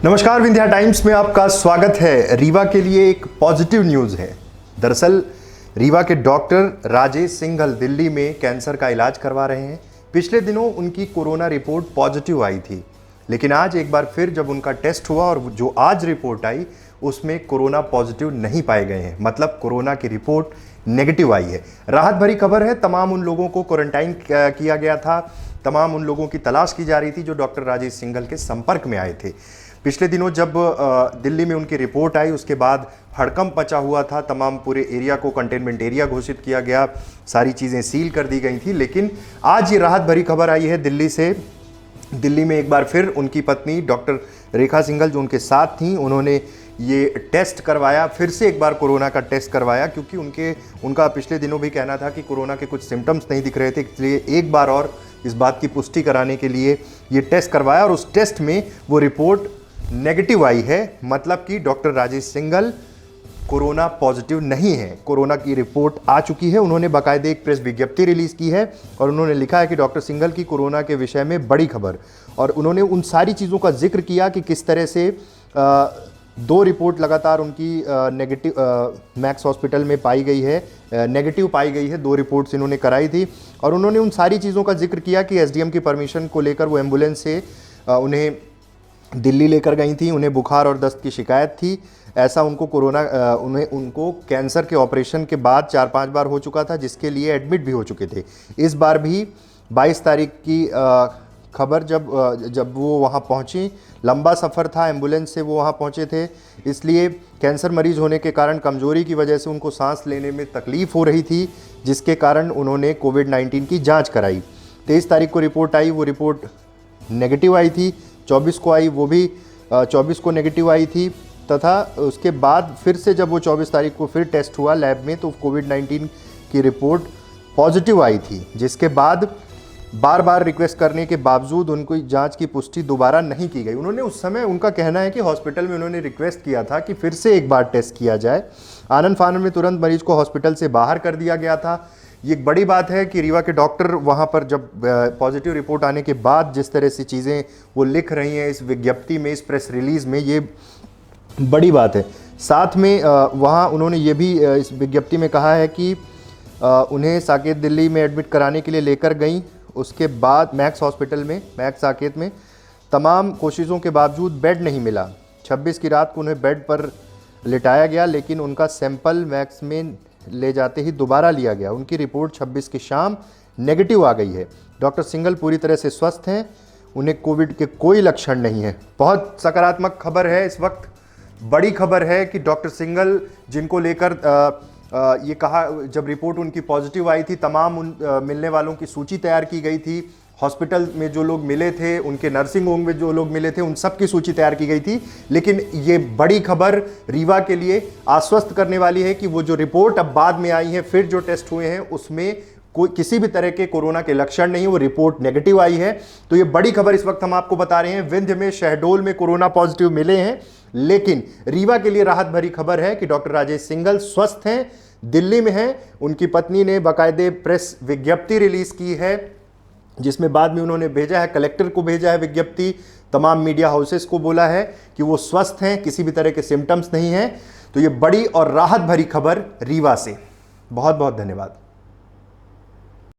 नमस्कार, विंध्या टाइम्स में आपका स्वागत है। रीवा के लिए एक पॉजिटिव न्यूज़ है। दरअसल रीवा के डॉक्टर राजेश सिंघल दिल्ली में कैंसर का इलाज करवा रहे हैं। पिछले दिनों उनकी कोरोना रिपोर्ट पॉजिटिव आई थी, लेकिन आज एक बार फिर जब उनका टेस्ट हुआ और जो आज रिपोर्ट आई उसमें कोरोना पॉजिटिव नहीं पाए गए हैं, मतलब कोरोना की रिपोर्ट नेगेटिव आई है। राहत भरी खबर है। तमाम उन लोगों को क्वारंटाइन किया गया था, तमाम उन लोगों की तलाश की जा रही थी जो डॉक्टर राजेश सिंघल के संपर्क में आए थे। पिछले दिनों जब दिल्ली में उनकी रिपोर्ट आई उसके बाद हड़कंप मचा हुआ था। तमाम पूरे एरिया को कंटेनमेंट एरिया घोषित किया गया, सारी चीज़ें सील कर दी गई थी। लेकिन आज ये राहत भरी खबर आई है दिल्ली से। दिल्ली में एक बार फिर उनकी पत्नी डॉक्टर रेखा सिंघल जो उनके साथ थी, उन्होंने ये टेस्ट करवाया, फिर से एक बार कोरोना का टेस्ट करवाया, क्योंकि उनका पिछले दिनों भी कहना था कि कोरोना के कुछ सिम्टम्स नहीं दिख रहे थे। इसलिए एक बार और इस बात की पुष्टि कराने के लिए ये टेस्ट करवाया और उस टेस्ट में वो रिपोर्ट नेगेटिव आई है, मतलब कि doctor Rajesh Singhal corona positive नहीं है। कोरोना की रिपोर्ट आ चुकी है। उन्होंने बाकायदे एक प्रेस विज्ञप्ति रिलीज की है और उन्होंने लिखा है कि डॉक्टर सिंघल की कोरोना के विषय में बड़ी खबर, और उन्होंने उन सारी चीज़ों का जिक्र किया कि किस तरह से दो रिपोर्ट लगातार उनकी नेगेटिव मैक्स हॉस्पिटल में पाई गई है, नेगेटिव पाई गई है। दो रिपोर्ट्स इन्होंने कराई थी और उन्होंने उन सारी चीज़ों का जिक्र किया कि एसडीएम की परमिशन को लेकर वो एम्बुलेंस से उन्हें दिल्ली लेकर गई थी। उन्हें बुखार और दस्त की शिकायत थी। ऐसा उनको उनको कैंसर के ऑपरेशन के बाद 4-5 बार हो चुका था, जिसके लिए एडमिट भी हो चुके थे। इस बार भी 22 तारीख की खबर जब वो वहाँ पहुँची, लंबा सफ़र था, एम्बुलेंस से वो वहाँ पहुँचे थे, इसलिए कैंसर मरीज होने के कारण कमज़ोरी की वजह से उनको सांस लेने में तकलीफ़ हो रही थी, जिसके कारण उन्होंने कोविड-19 की जांच कराई। 23 तारीख को रिपोर्ट आई, वो रिपोर्ट नेगेटिव आई थी। 24 को आई, वो भी 24 को नेगेटिव आई थी, तथा उसके बाद फिर से जब वो 24 तारीख को फिर टेस्ट हुआ लैब में तो कोविड-19 की रिपोर्ट पॉजिटिव आई थी, जिसके बाद बार बार रिक्वेस्ट करने के बावजूद उनको जांच की पुष्टि दोबारा नहीं की गई। उन्होंने उस समय, उनका कहना है कि हॉस्पिटल में उन्होंने रिक्वेस्ट किया था कि फिर से एक बार टेस्ट किया जाए। आनन फानन में तुरंत मरीज को हॉस्पिटल से बाहर कर दिया गया था। ये एक बड़ी बात है कि रीवा के डॉक्टर वहाँ पर जब पॉजिटिव रिपोर्ट आने के बाद जिस तरह से चीज़ें वो लिख रही हैं इस विज्ञप्ति में, इस प्रेस रिलीज़ में, ये बड़ी बात है। साथ में वहाँ उन्होंने ये भी इस विज्ञप्ति में कहा है कि उन्हें साकेत दिल्ली में एडमिट कराने के लिए लेकर गई। उसके बाद मैक्स हॉस्पिटल में, मैक्स साकेत में तमाम कोशिशों के बावजूद बेड नहीं मिला। 26 की रात को उन्हें बेड पर लिटाया गया, लेकिन उनका सैंपल मैक्स में ले जाते ही दोबारा लिया गया। उनकी रिपोर्ट 26 की शाम नेगेटिव आ गई है। डॉक्टर सिंघल पूरी तरह से स्वस्थ हैं, उन्हें कोविड के कोई लक्षण नहीं है। बहुत सकारात्मक खबर है इस वक्त। बड़ी खबर है कि डॉक्टर सिंघल, जिनको लेकर ये कहा, जब रिपोर्ट उनकी पॉजिटिव आई थी, तमाम मिलने वालों की सूची तैयार की गई थी। हॉस्पिटल में जो लोग मिले थे, उनके नर्सिंग होम में जो लोग मिले थे, उन सब की सूची तैयार की गई थी। लेकिन ये बड़ी खबर रीवा के लिए आश्वस्त करने वाली है कि वो जो रिपोर्ट अब बाद में आई है, फिर जो टेस्ट हुए हैं, उसमें कोई किसी भी तरह के कोरोना के लक्षण नहीं, वो रिपोर्ट नेगेटिव आई है। तो ये बड़ी खबर इस वक्त हम आपको बता रहे हैं। विंध्य में, शहडोल में कोरोना पॉजिटिव मिले हैं, लेकिन रीवा के लिए राहत भरी खबर है कि डॉक्टर राजेश सिंघल स्वस्थ हैं, दिल्ली में हैं। उनकी पत्नी ने बाकायदे प्रेस विज्ञप्ति रिलीज की है, जिसमें बाद में उन्होंने भेजा है, कलेक्टर को भेजा है विज्ञप्ति, तमाम मीडिया हाउसेस को बोला है कि वो स्वस्थ हैं, किसी भी तरह के सिम्टम्स नहीं हैं। तो ये बड़ी और राहत भरी खबर रीवा से। बहुत बहुत धन्यवाद।